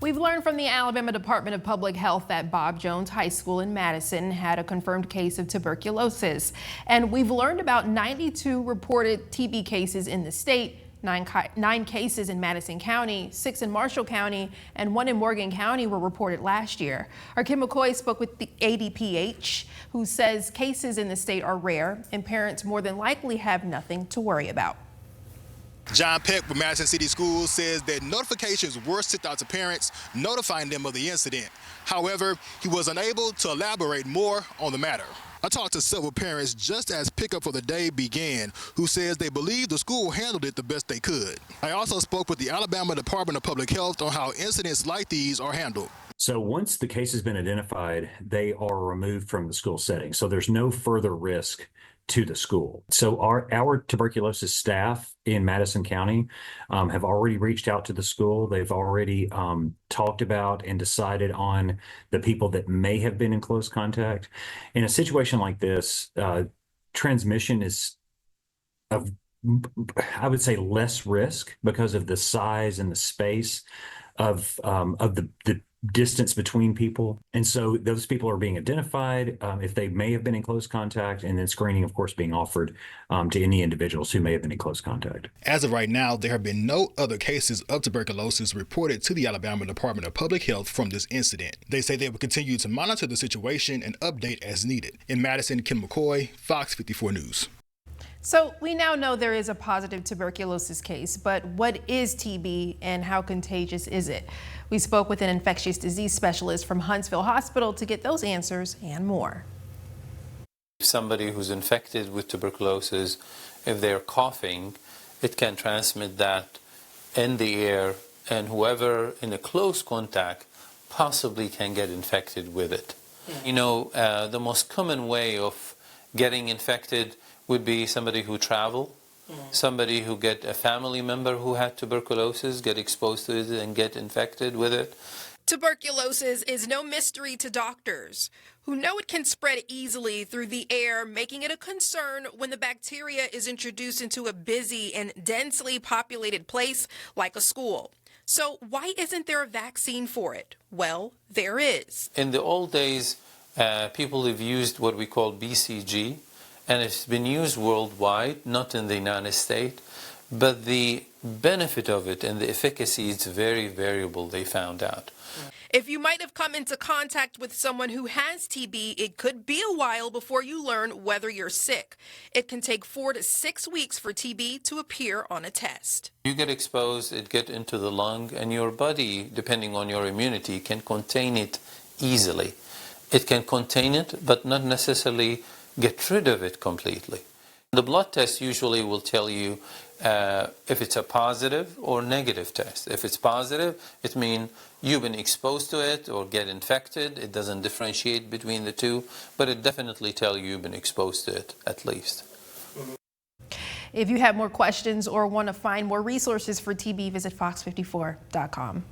We've learned from the Alabama Department of Public Health that Bob Jones High School in Madison had a confirmed case of tuberculosis. And we've learned about 92 reported TB cases in the state, nine cases in Madison County, 6 in Marshall County, and 1 in Morgan County were reported last year. Our Kim McCoy spoke with the ADPH, who says cases in the state are rare and parents more than likely have nothing to worry about. John Peck with Madison City Schools says that notifications were sent out to parents notifying them of the incident. However, he was unable to elaborate more on the matter. I talked to several parents just as pickup for the day began, who says they believe the school handled it the best they could. I also spoke with the Alabama Department of Public Health on how incidents like these are handled. So once the case has been identified, they are removed from the school setting. So there's no further risk to the school. So our tuberculosis staff in Madison County have already reached out to the school. They've already talked about and decided on the people that may have been in close contact. In a situation like this, transmission is of, I would say, less risk because of the size and the space of the distance between people. And so those people are being identified if they may have been in close contact, and then screening, of course, being offered to any individuals who may have been in close contact. As of right now, there have been no other cases of tuberculosis reported to the Alabama Department of Public Health from this incident. They say they will continue to monitor the situation and update as needed. In Madison, Kim McCoy, Fox 54 News. So we now know there is a positive tuberculosis case, but what is TB and how contagious is it? We spoke with an infectious disease specialist from Huntsville Hospital to get those answers and more. Somebody who's infected with tuberculosis, if they're coughing, it can transmit that in the air, and whoever in a close contact possibly can get infected with it. You know, the most common way of getting infected would be somebody who travel, somebody who get a family member who had tuberculosis, get exposed to it and get infected with it. Tuberculosis is no mystery to doctors, who know it can spread easily through the air, making it a concern when the bacteria is introduced into a busy and densely populated place like a school. So why isn't there a vaccine for it? Well, there is. In the old days, people have used what we call BCG, and it's been used worldwide, not in the United States, but the benefit of it and the efficacy is very variable, they found out. If you might have come into contact with someone who has TB, it could be a while before you learn whether you're sick. It can take 4 to 6 weeks for TB to appear on a test. You get exposed, it gets into the lung, and your body, depending on your immunity, can contain it easily. It can contain it, but not necessarily get rid of it completely. The blood test usually will tell you if it's a positive or negative test. If it's positive, it means you've been exposed to it or get infected. It doesn't differentiate between the two, but it definitely tells you you've been exposed to it at least. If you have more questions or want to find more resources for TB, visit fox54.com.